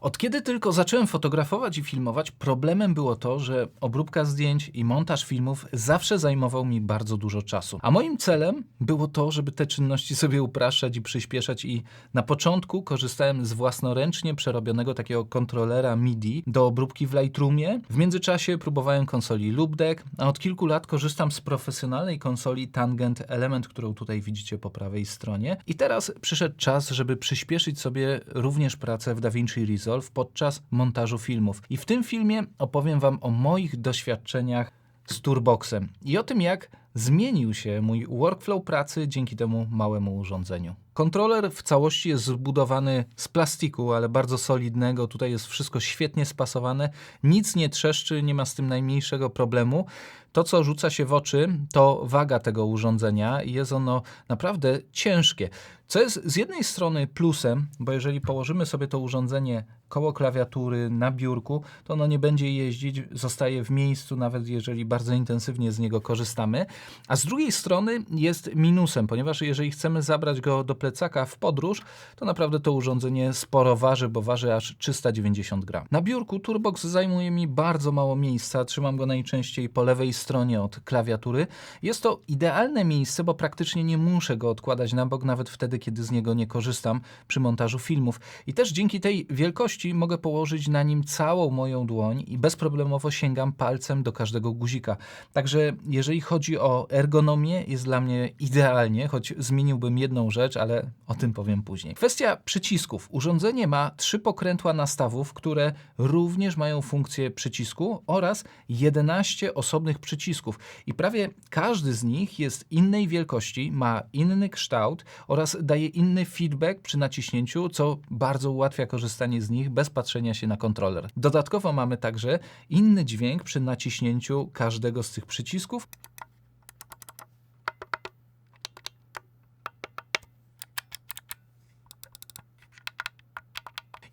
Od kiedy tylko zacząłem fotografować i filmować, problemem było to, że obróbka zdjęć i montaż filmów zawsze zajmował mi bardzo dużo czasu. A moim celem było to, żeby te czynności sobie upraszczać i przyspieszać i na początku korzystałem z własnoręcznie przerobionego takiego kontrolera MIDI do obróbki w Lightroomie. W międzyczasie próbowałem konsoli Loupedeck, a od kilku lat korzystam z profesjonalnej konsoli Tangent Element, którą tutaj widzicie po prawej stronie. I teraz przyszedł czas, żeby przyspieszyć sobie również pracę w DaVinci Resolve podczas montażu filmów. I w tym filmie opowiem Wam o moich doświadczeniach z Turboxem i o tym, jak zmienił się mój workflow pracy dzięki temu małemu urządzeniu. Kontroler w całości jest zbudowany z plastiku, ale bardzo solidnego. Tutaj jest wszystko świetnie spasowane, nic nie trzeszczy, nie ma z tym najmniejszego problemu. To, co rzuca się w oczy, to waga tego urządzenia i jest ono naprawdę ciężkie. Co jest z jednej strony plusem, bo jeżeli położymy sobie to urządzenie koło klawiatury na biurku, to ono nie będzie jeździć, zostaje w miejscu, nawet jeżeli bardzo intensywnie z niego korzystamy. A z drugiej strony jest minusem, ponieważ jeżeli chcemy zabrać go do plecaka w podróż, to naprawdę to urządzenie sporo waży, bo waży aż 390 gram. Na biurku Turbox zajmuje mi bardzo mało miejsca, trzymam go najczęściej po lewej stronie od klawiatury. Jest to idealne miejsce, bo praktycznie nie muszę go odkładać na bok, nawet wtedy, kiedy z niego nie korzystam przy montażu filmów. I też dzięki tej wielkości mogę położyć na nim całą moją dłoń i bezproblemowo sięgam palcem do każdego guzika. Także jeżeli chodzi o ergonomię, jest dla mnie idealnie, choć zmieniłbym jedną rzecz, ale o tym powiem później. Kwestia przycisków. Urządzenie ma 3 pokrętła nastawów, które również mają funkcję przycisku oraz 11 osobnych przycisków. I prawie każdy z nich jest innej wielkości, ma inny kształt oraz daje inny feedback przy naciśnięciu, co bardzo ułatwia korzystanie z nich bez patrzenia się na kontroler. Dodatkowo mamy także inny dźwięk przy naciśnięciu każdego z tych przycisków.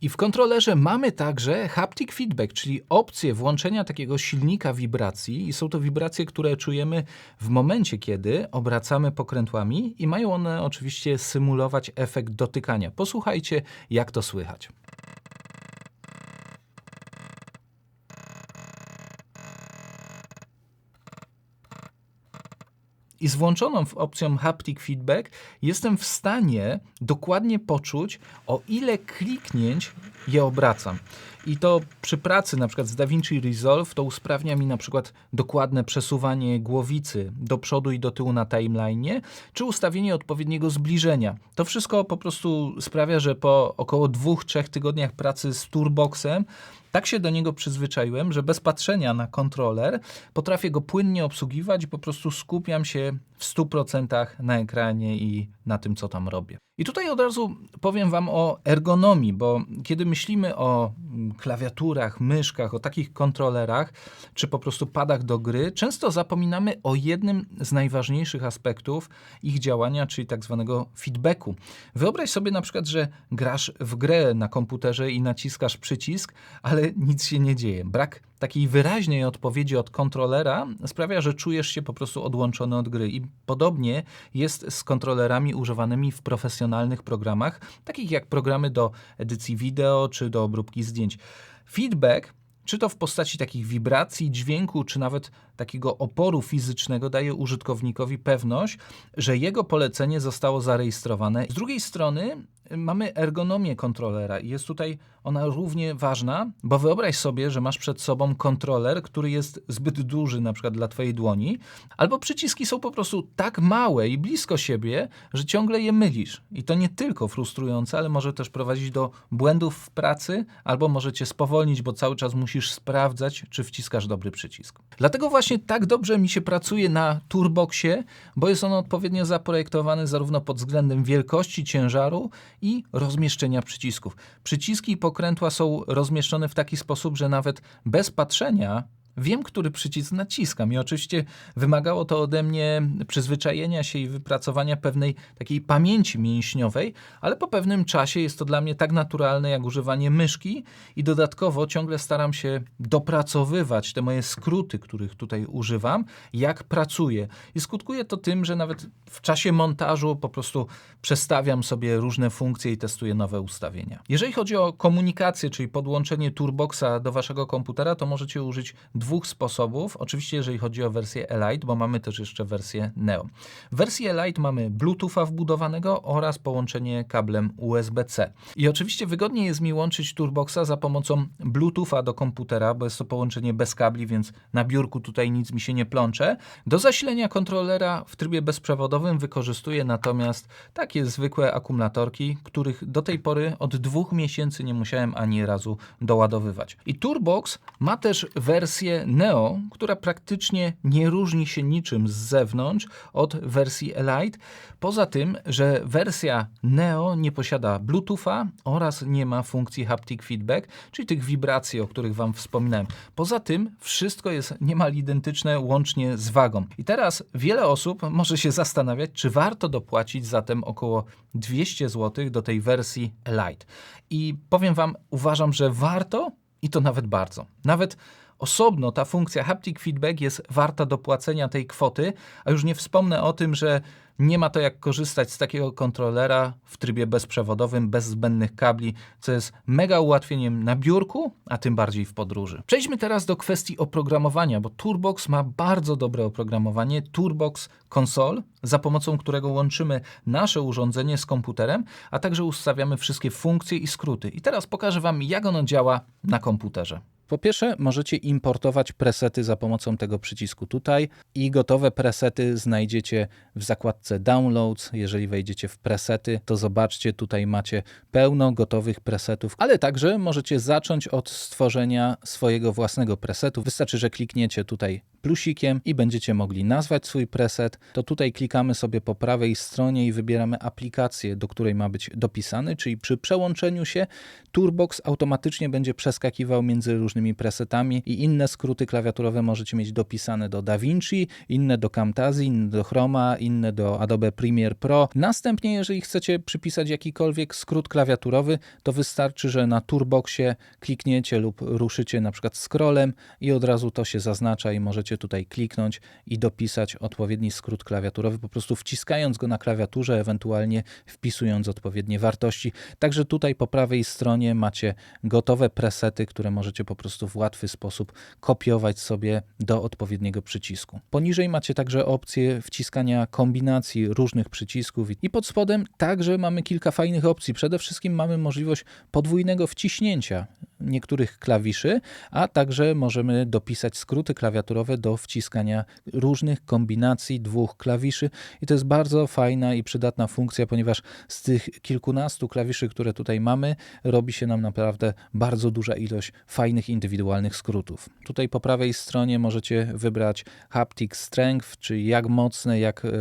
I w kontrolerze mamy także haptic feedback, czyli opcję włączenia takiego silnika wibracji i są to wibracje, które czujemy w momencie, kiedy obracamy pokrętłami i mają one oczywiście symulować efekt dotykania. Posłuchajcie, jak to słychać. I z włączoną opcją Haptic Feedback jestem w stanie dokładnie poczuć, o ile kliknięć je obracam. I to przy pracy na przykład z DaVinci Resolve to usprawnia mi na przykład dokładne przesuwanie głowicy do przodu i do tyłu na timeline'ie, czy ustawienie odpowiedniego zbliżenia. To wszystko po prostu sprawia, że po około 2-3 tygodniach pracy z Turboxem tak się do niego przyzwyczaiłem, że bez patrzenia na kontroler potrafię go płynnie obsługiwać i po prostu skupiam się w 100% na ekranie i na tym, co tam robię. I tutaj od razu powiem Wam o ergonomii, bo kiedy myślimy o klawiaturach, myszkach, o takich kontrolerach, czy po prostu padach do gry, często zapominamy o jednym z najważniejszych aspektów ich działania, czyli tak zwanego feedbacku. Wyobraź sobie na przykład, że grasz w grę na komputerze i naciskasz przycisk, ale nic się nie dzieje. Brak takiej wyraźnej odpowiedzi od kontrolera sprawia, że czujesz się po prostu odłączony od gry. I podobnie jest z kontrolerami używanymi w profesjonalnych programach, takich jak programy do edycji wideo czy do obróbki zdjęć. Feedback, czy to w postaci takich wibracji, dźwięku, czy nawet takiego oporu fizycznego, daje użytkownikowi pewność, że jego polecenie zostało zarejestrowane. Z drugiej strony mamy ergonomię kontrolera i jest tutaj ona równie ważna, bo wyobraź sobie, że masz przed sobą kontroler, który jest zbyt duży na przykład dla Twojej dłoni, albo przyciski są po prostu tak małe i blisko siebie, że ciągle je mylisz. I to nie tylko frustrujące, ale może też prowadzić do błędów w pracy, albo może Cię spowolnić, bo cały czas musisz sprawdzać, czy wciskasz dobry przycisk. Dlatego właśnie tak dobrze mi się pracuje na Turboxie, bo jest on odpowiednio zaprojektowany zarówno pod względem wielkości, ciężaru i rozmieszczenia przycisków. Przyciski i pokrętła są rozmieszczone w taki sposób, że nawet bez patrzenia wiem, który przycisk naciskam i oczywiście wymagało to ode mnie przyzwyczajenia się i wypracowania pewnej takiej pamięci mięśniowej, ale po pewnym czasie jest to dla mnie tak naturalne jak używanie myszki i dodatkowo ciągle staram się dopracowywać te moje skróty, których tutaj używam, jak pracuję. I skutkuje to tym, że nawet w czasie montażu po prostu przestawiam sobie różne funkcje i testuję nowe ustawienia. Jeżeli chodzi o komunikację, czyli podłączenie Turboxa do waszego komputera, to możecie użyć dwóch sposobów. Oczywiście jeżeli chodzi o wersję Elite, bo mamy też jeszcze wersję Neo. W wersji Elite mamy Bluetootha wbudowanego oraz połączenie kablem USB-C. I oczywiście wygodniej jest mi łączyć Turboxa za pomocą Bluetootha do komputera, bo jest to połączenie bez kabli, więc na biurku tutaj nic mi się nie plącze. Do zasilenia kontrolera w trybie bezprzewodowym wykorzystuję natomiast takie zwykłe akumulatorki, których do tej pory od 2 miesięcy nie musiałem ani razu doładowywać. I Turbox ma też wersję Neo, która praktycznie nie różni się niczym z zewnątrz od wersji Elite, poza tym, że wersja Neo nie posiada Bluetootha oraz nie ma funkcji haptic feedback, czyli tych wibracji, o których wam wspominałem. Poza tym wszystko jest niemal identyczne łącznie z wagą. I teraz wiele osób może się zastanawiać, czy warto dopłacić zatem około 200 zł do tej wersji Elite. I powiem wam, uważam, że warto i to nawet bardzo. Nawet osobno ta funkcja haptic feedback jest warta dopłacenia tej kwoty, a już nie wspomnę o tym, że nie ma to jak korzystać z takiego kontrolera w trybie bezprzewodowym, bez zbędnych kabli, co jest mega ułatwieniem na biurku, a tym bardziej w podróży. Przejdźmy teraz do kwestii oprogramowania, bo Turbox ma bardzo dobre oprogramowanie, Turbox Console, za pomocą którego łączymy nasze urządzenie z komputerem, a także ustawiamy wszystkie funkcje i skróty. I teraz pokażę wam, jak ono działa na komputerze. Po pierwsze, możecie importować presety za pomocą tego przycisku tutaj i gotowe presety znajdziecie w zakładce Downloads. Jeżeli wejdziecie w presety, to zobaczcie, tutaj macie pełno gotowych presetów, ale także możecie zacząć od stworzenia swojego własnego presetu. Wystarczy, że klikniecie tutaj plusikiem i będziecie mogli nazwać swój preset. To tutaj klikamy sobie po prawej stronie i wybieramy aplikację, do której ma być dopisany, czyli przy przełączeniu się Turbox automatycznie będzie przeskakiwał między różnymi presetami i inne skróty klawiaturowe możecie mieć dopisane do DaVinci, inne do Camtasia, inne do Chroma, inne do Adobe Premiere Pro. Następnie, jeżeli chcecie przypisać jakikolwiek skrót klawiaturowy, to wystarczy, że na Turboxie klikniecie lub ruszycie na przykład scrollem i od razu to się zaznacza i możecie tutaj kliknąć i dopisać odpowiedni skrót klawiaturowy, po prostu wciskając go na klawiaturze, ewentualnie wpisując odpowiednie wartości. Także tutaj po prawej stronie macie gotowe presety, które możecie po prostu w łatwy sposób kopiować sobie do odpowiedniego przycisku. Poniżej macie także opcję wciskania kombinacji różnych przycisków i pod spodem także mamy kilka fajnych opcji. Przede wszystkim mamy możliwość podwójnego wciśnięcia niektórych klawiszy, a także możemy dopisać skróty klawiaturowe do wciskania różnych kombinacji dwóch klawiszy i to jest bardzo fajna i przydatna funkcja, ponieważ z tych kilkunastu klawiszy, które tutaj mamy, robi się nam naprawdę bardzo duża ilość fajnych, indywidualnych skrótów. Tutaj po prawej stronie możecie wybrać Haptic Strength, czyli jak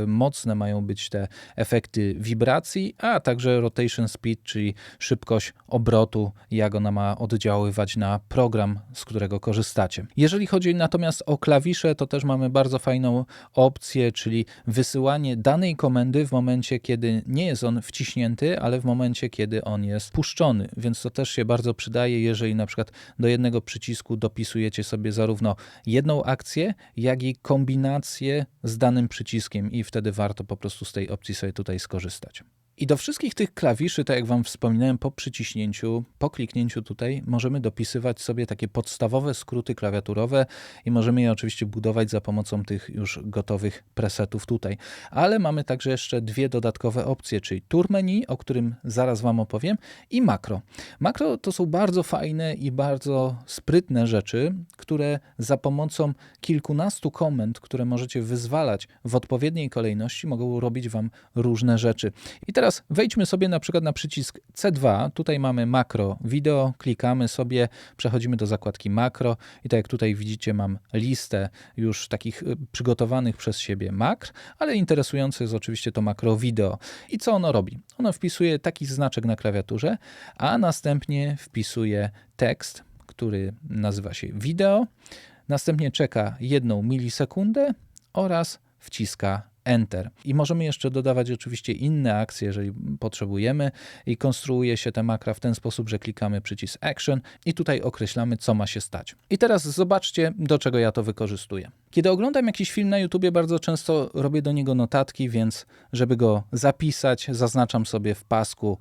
mocne mają być te efekty wibracji, a także Rotation Speed, czyli szybkość obrotu, jak ona ma oddziaływać na program, z którego korzystacie. Jeżeli chodzi natomiast o klawisze, to też mamy bardzo fajną opcję, czyli wysyłanie danej komendy w momencie, kiedy nie jest on wciśnięty, ale w momencie, kiedy on jest puszczony, więc to też się bardzo przydaje, jeżeli na przykład do jednego przycisku dopisujecie sobie zarówno jedną akcję, jak i kombinację z danym przyciskiem i wtedy warto po prostu z tej opcji sobie tutaj skorzystać. I do wszystkich tych klawiszy, tak jak wam wspominałem, po przyciśnięciu, po kliknięciu tutaj możemy dopisywać sobie takie podstawowe skróty klawiaturowe i możemy je oczywiście budować za pomocą tych już gotowych presetów tutaj. Ale mamy także jeszcze dwie dodatkowe opcje, czyli Tour Menu, o którym zaraz wam opowiem, i makro. Makro to są bardzo fajne i bardzo sprytne rzeczy, które za pomocą kilkunastu komend, które możecie wyzwalać w odpowiedniej kolejności, mogą robić wam różne rzeczy. I teraz wejdźmy sobie na przykład na przycisk C2, tutaj mamy makro wideo, klikamy sobie, przechodzimy do zakładki makro i tak jak tutaj widzicie, mam listę już takich przygotowanych przez siebie makr, ale interesujące jest oczywiście to makro wideo. I co ono robi? Ono wpisuje taki znaczek na klawiaturze, a następnie wpisuje tekst, który nazywa się wideo. następnie czeka 1 milisekundę oraz wciska Enter. I możemy jeszcze dodawać oczywiście inne akcje, jeżeli potrzebujemy, i konstruuje się te makra w ten sposób, że klikamy przycisk Action i tutaj określamy, co ma się stać. I teraz zobaczcie, do czego ja to wykorzystuję. Kiedy oglądam jakiś film na YouTubie, bardzo często robię do niego notatki, więc żeby go zapisać, zaznaczam sobie w pasku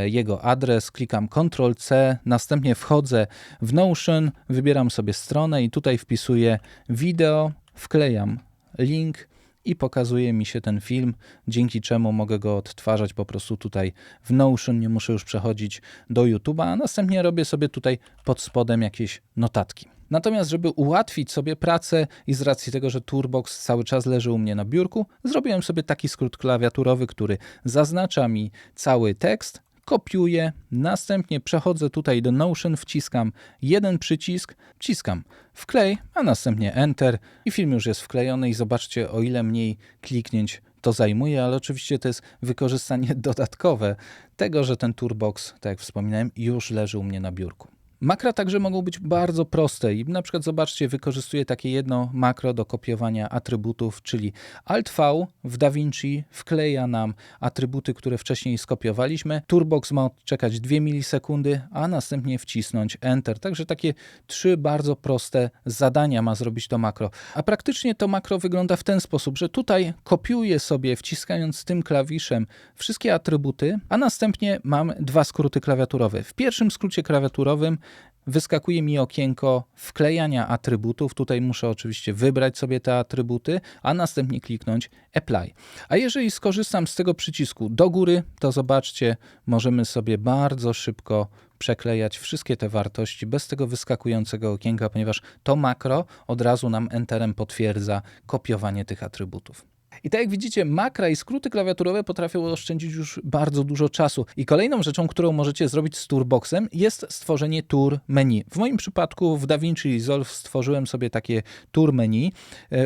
jego adres, klikam Ctrl+C, następnie wchodzę w Notion, wybieram sobie stronę i tutaj wpisuję wideo, wklejam link i pokazuje mi się ten film, dzięki czemu mogę go odtwarzać po prostu tutaj w Notion, nie muszę już przechodzić do YouTube'a, a następnie robię sobie tutaj pod spodem jakieś notatki. Natomiast, żeby ułatwić sobie pracę i z racji tego, że Toolbox cały czas leży u mnie na biurku, zrobiłem sobie taki skrót klawiaturowy, który zaznacza mi cały tekst, kopiuję, następnie przechodzę tutaj do Notion, wciskam jeden przycisk, wciskam wklej, a następnie Enter i film już jest wklejony i zobaczcie, o ile mniej kliknięć to zajmuje, ale oczywiście to jest wykorzystanie dodatkowe tego, że ten Toolbox, tak jak wspominałem, już leży u mnie na biurku. Makra także mogą być bardzo proste i na przykład zobaczcie, wykorzystuję takie jedno makro do kopiowania atrybutów, czyli Alt-V w DaVinci wkleja nam atrybuty, które wcześniej skopiowaliśmy. Toolbox ma odczekać 2 milisekundy, a następnie wcisnąć Enter. Także takie 3 bardzo proste zadania ma zrobić to makro. A praktycznie to makro wygląda w ten sposób, że tutaj kopiuję sobie, wciskając tym klawiszem wszystkie atrybuty, a następnie mam 2 skróty klawiaturowe. W pierwszym skrócie klawiaturowym wyskakuje mi okienko wklejania atrybutów. Tutaj muszę oczywiście wybrać sobie te atrybuty, a następnie kliknąć Apply. A jeżeli skorzystam z tego przycisku do góry, to zobaczcie, możemy sobie bardzo szybko przeklejać wszystkie te wartości bez tego wyskakującego okienka, ponieważ to makro od razu nam Enterem potwierdza kopiowanie tych atrybutów. I tak jak widzicie, makra i skróty klawiaturowe potrafią oszczędzić już bardzo dużo czasu. I kolejną rzeczą, którą możecie zrobić z Toolboxem, jest stworzenie tour menu. W moim przypadku w DaVinci Resolve stworzyłem sobie takie tour menu,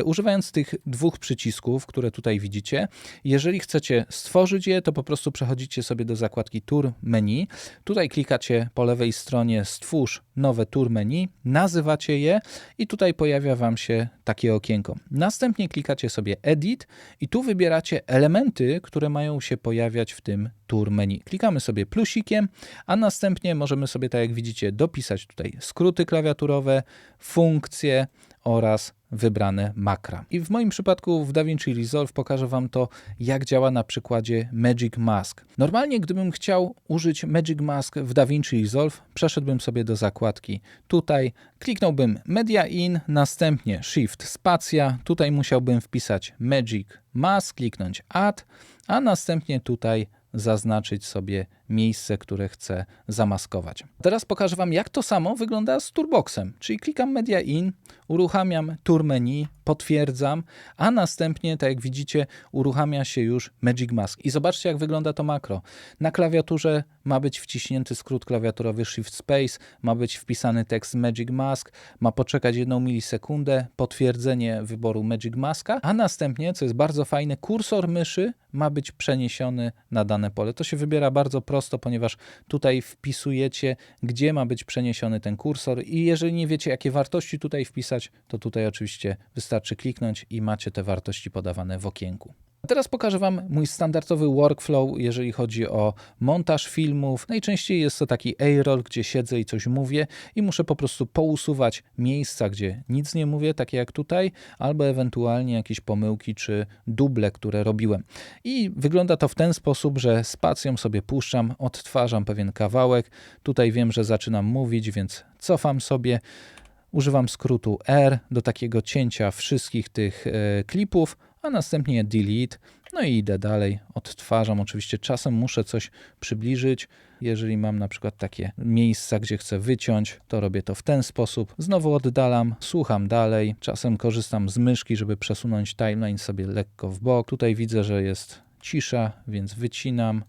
używając tych 2 przycisków, które tutaj widzicie. Jeżeli chcecie stworzyć je, to po prostu przechodzicie sobie do zakładki tour menu. Tutaj klikacie po lewej stronie stwórz nowe tour menu, nazywacie je i tutaj pojawia Wam się takie okienko. Następnie klikacie sobie Edit i tu wybieracie elementy, które mają się pojawiać w tym tour menu. Klikamy sobie plusikiem, a następnie możemy sobie, tak jak widzicie, dopisać tutaj skróty klawiaturowe, funkcje oraz wybrane makra. I w moim przypadku w DaVinci Resolve pokażę Wam to, jak działa na przykładzie Magic Mask. Normalnie, gdybym chciał użyć Magic Mask w DaVinci Resolve, przeszedłbym sobie do zakładki tutaj, kliknąłbym Media In, następnie Shift Spacja, tutaj musiałbym wpisać Magic Mask, kliknąć Add, a następnie tutaj zaznaczyć sobie miejsce, które chcę zamaskować. Teraz pokażę Wam, jak to samo wygląda z Toolboxem, czyli klikam Media In, uruchamiam Tour Menu, potwierdzam, a następnie, tak jak widzicie, uruchamia się już Magic Mask. I zobaczcie, jak wygląda to makro. Na klawiaturze ma być wciśnięty skrót klawiaturowy Shift Space, ma być wpisany tekst Magic Mask, ma poczekać 1 milisekundę, potwierdzenie wyboru Magic Maska, a następnie, co jest bardzo fajne, kursor myszy ma być przeniesiony na dane pole. To się wybiera bardzo prosto, ponieważ tutaj wpisujecie, gdzie ma być przeniesiony ten kursor i jeżeli nie wiecie, jakie wartości tutaj wpisać, to tutaj oczywiście wystarczy kliknąć i macie te wartości podawane w okienku. A teraz pokażę Wam mój standardowy workflow, jeżeli chodzi o montaż filmów. Najczęściej jest to taki A-roll, gdzie siedzę i coś mówię i muszę po prostu pousuwać miejsca, gdzie nic nie mówię, takie jak tutaj, albo ewentualnie jakieś pomyłki czy duble, które robiłem. I wygląda to w ten sposób, że spacją sobie puszczam, odtwarzam pewien kawałek. Tutaj wiem, że zaczynam mówić, więc cofam sobie. Używam skrótu R do takiego cięcia wszystkich tych klipów, a następnie delete, no i idę dalej, odtwarzam. Oczywiście czasem muszę coś przybliżyć. Jeżeli mam na przykład takie miejsca, gdzie chcę wyciąć, to robię to w ten sposób. Znowu oddalam, słucham dalej. Czasem korzystam z myszki, żeby przesunąć timeline sobie lekko w bok. Tutaj widzę, że jest cisza, więc wycinam,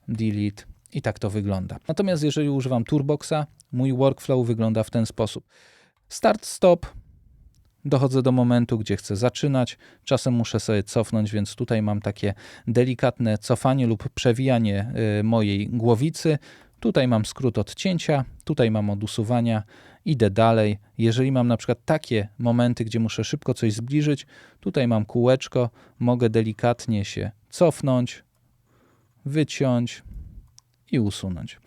delete i tak to wygląda. Natomiast jeżeli używam Toolboxa, mój workflow wygląda w ten sposób. Start, stop. Dochodzę do momentu, gdzie chcę zaczynać. Czasem muszę sobie cofnąć, więc tutaj mam takie delikatne cofanie lub przewijanie mojej głowicy. Tutaj mam skrót odcięcia, tutaj mam od usuwania idę dalej. Jeżeli mam na przykład takie momenty, gdzie muszę szybko coś zbliżyć, tutaj mam kółeczko, mogę delikatnie się cofnąć, wyciąć i usunąć.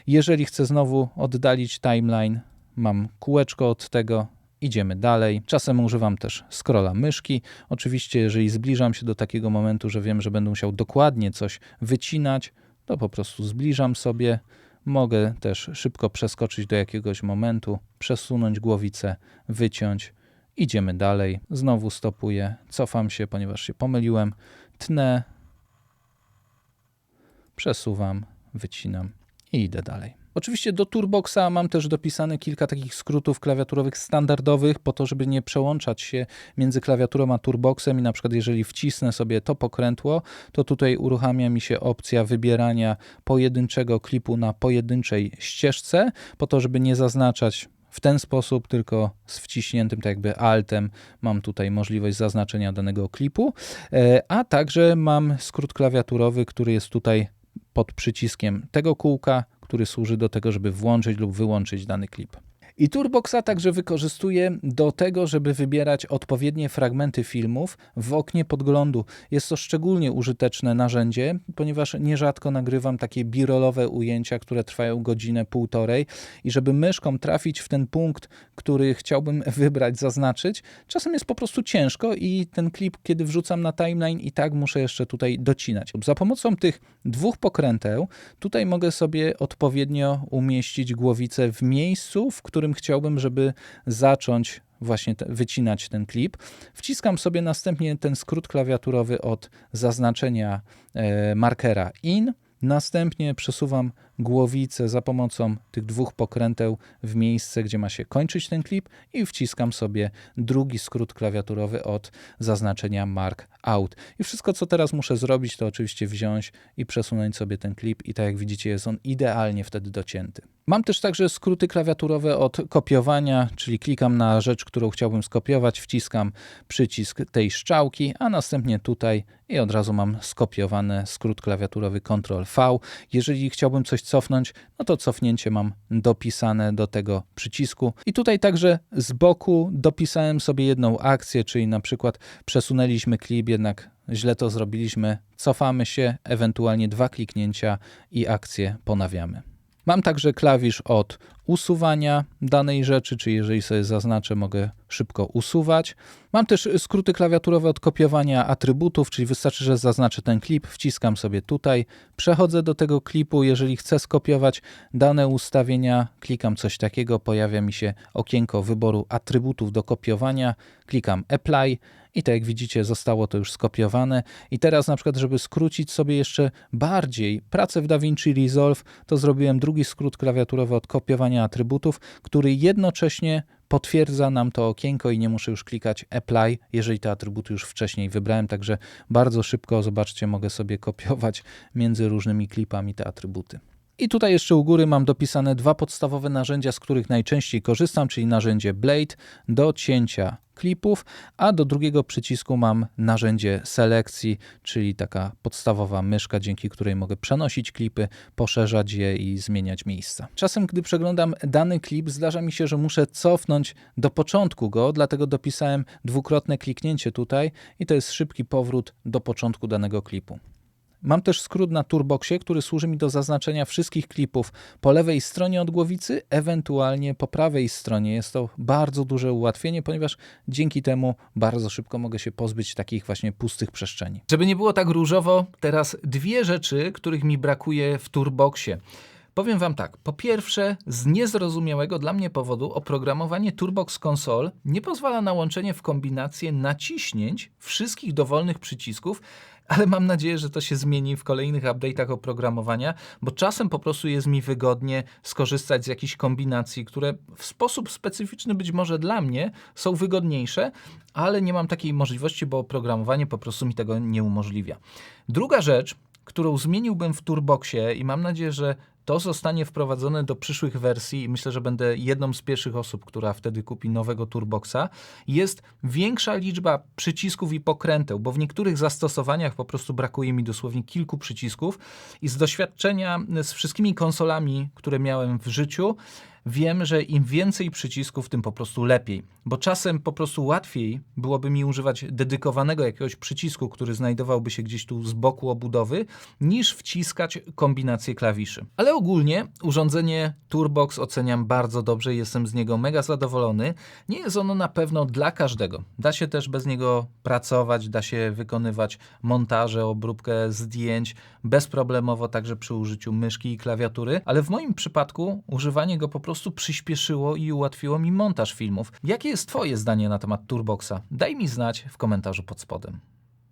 Jeżeli chcę znowu oddalić timeline, mam kółeczko od tego, idziemy dalej. Czasem używam też scrolla myszki. Oczywiście, jeżeli zbliżam się do takiego momentu, że wiem, że będę musiał dokładnie coś wycinać, to po prostu zbliżam sobie. Mogę też szybko przeskoczyć do jakiegoś momentu, przesunąć głowicę, wyciąć. Idziemy dalej. Znowu stopuję, cofam się, ponieważ się pomyliłem. Tnę, przesuwam, wycinam i idę dalej. Oczywiście do Toolboxa mam też dopisane kilka takich skrótów klawiaturowych standardowych po to, żeby nie przełączać się między klawiaturą a Toolboxem i na przykład jeżeli wcisnę sobie to pokrętło, to tutaj uruchamia mi się opcja wybierania pojedynczego klipu na pojedynczej ścieżce po to, żeby nie zaznaczać w ten sposób, tylko z wciśniętym tak jakby altem mam tutaj możliwość zaznaczenia danego klipu, a także mam skrót klawiaturowy, który jest tutaj pod przyciskiem tego kółka, który służy do tego, żeby włączyć lub wyłączyć dany klip. I Toolboxa także wykorzystuję do tego, żeby wybierać odpowiednie fragmenty filmów w oknie podglądu. Jest to szczególnie użyteczne narzędzie, ponieważ nierzadko nagrywam takie birolowe ujęcia, które trwają godzinę, półtorej i żeby myszką trafić w ten punkt, który chciałbym wybrać, zaznaczyć, czasem jest po prostu ciężko i ten klip, kiedy wrzucam na timeline, i tak muszę jeszcze tutaj docinać. Za pomocą tych dwóch pokręteł tutaj mogę sobie odpowiednio umieścić głowicę w miejscu, w którym chciałbym, żeby zacząć właśnie wycinać ten klip. Wciskam sobie następnie ten skrót klawiaturowy od zaznaczenia markera IN. Następnie przesuwam głowicę za pomocą tych dwóch pokręteł w miejsce, gdzie ma się kończyć ten klip i wciskam sobie drugi skrót klawiaturowy od zaznaczenia Mark Out. I wszystko, co teraz muszę zrobić, to oczywiście wziąć i przesunąć sobie ten klip i tak jak widzicie, jest on idealnie wtedy docięty. Mam też także skróty klawiaturowe od kopiowania, czyli klikam na rzecz, którą chciałbym skopiować, wciskam przycisk tej strzałki, a następnie tutaj i od razu mam skopiowany skrót klawiaturowy Ctrl-V. Jeżeli chciałbym coś cofnąć, no to cofnięcie mam dopisane do tego przycisku. I tutaj także z boku dopisałem sobie jedną akcję, czyli na przykład przesunęliśmy klip, jednak źle to zrobiliśmy, cofamy się, ewentualnie 2 kliknięcia i akcję ponawiamy. Mam także klawisz od usuwania danej rzeczy, czyli jeżeli sobie zaznaczę, mogę szybko usuwać. Mam też skróty klawiaturowe od kopiowania atrybutów, czyli wystarczy, że zaznaczę ten klip, wciskam sobie tutaj, przechodzę do tego klipu, jeżeli chcę skopiować dane ustawienia, klikam coś takiego, pojawia mi się okienko wyboru atrybutów do kopiowania, klikam Apply i tak jak widzicie, zostało to już skopiowane. I teraz na przykład, żeby skrócić sobie jeszcze bardziej pracę w DaVinci Resolve, to zrobiłem drugi skrót klawiaturowy od kopiowania atrybutów, który jednocześnie potwierdza nam to okienko i nie muszę już klikać Apply, jeżeli te atrybuty już wcześniej wybrałem, także bardzo szybko, zobaczcie, mogę sobie kopiować między różnymi klipami te atrybuty. I tutaj jeszcze u góry mam dopisane 2 podstawowe narzędzia, z których najczęściej korzystam, czyli narzędzie Blade do cięcia klipów, a do drugiego przycisku mam narzędzie selekcji, czyli taka podstawowa myszka, dzięki której mogę przenosić klipy, poszerzać je i zmieniać miejsca. Czasem, gdy przeglądam dany klip, zdarza mi się, że muszę cofnąć do początku go, dlatego dopisałem dwukrotne kliknięcie tutaj i to jest szybki powrót do początku danego klipu. Mam też skrót na Toolboxie, który służy mi do zaznaczenia wszystkich klipów po lewej stronie od głowicy, ewentualnie po prawej stronie. Jest to bardzo duże ułatwienie, ponieważ dzięki temu bardzo szybko mogę się pozbyć takich właśnie pustych przestrzeni. Żeby nie było tak różowo, teraz 2 rzeczy, których mi brakuje w Toolboxie. Powiem Wam tak, po pierwsze, z niezrozumiałego dla mnie powodu oprogramowanie Toolbox Console nie pozwala na łączenie w kombinację naciśnięć wszystkich dowolnych przycisków, ale mam nadzieję, że to się zmieni w kolejnych update'ach oprogramowania, bo czasem po prostu jest mi wygodnie skorzystać z jakichś kombinacji, które w sposób specyficzny być może dla mnie są wygodniejsze, ale nie mam takiej możliwości, bo oprogramowanie po prostu mi tego nie umożliwia. Druga rzecz, którą zmieniłbym w Toolboxie i mam nadzieję, że to zostanie wprowadzone do przyszłych wersji i myślę, że będę jedną z pierwszych osób, która wtedy kupi nowego Toolboxa, jest większa liczba przycisków i pokręteł, bo w niektórych zastosowaniach po prostu brakuje mi dosłownie kilku przycisków i z doświadczenia z wszystkimi konsolami, które miałem w życiu, wiem, że im więcej przycisków, tym po prostu lepiej, bo czasem po prostu łatwiej byłoby mi używać dedykowanego jakiegoś przycisku, który znajdowałby się gdzieś tu z boku obudowy, niż wciskać kombinację klawiszy. Ale ogólnie urządzenie Turbox oceniam bardzo dobrze i jestem z niego mega zadowolony. Nie jest ono na pewno dla każdego. Da się też bez niego pracować, da się wykonywać montaże, obróbkę zdjęć bezproblemowo, także przy użyciu myszki i klawiatury, ale w moim przypadku używanie go po prostu przyspieszyło i ułatwiło mi montaż filmów. Jakie jest Twoje zdanie na temat Turboxa? Daj mi znać w komentarzu pod spodem.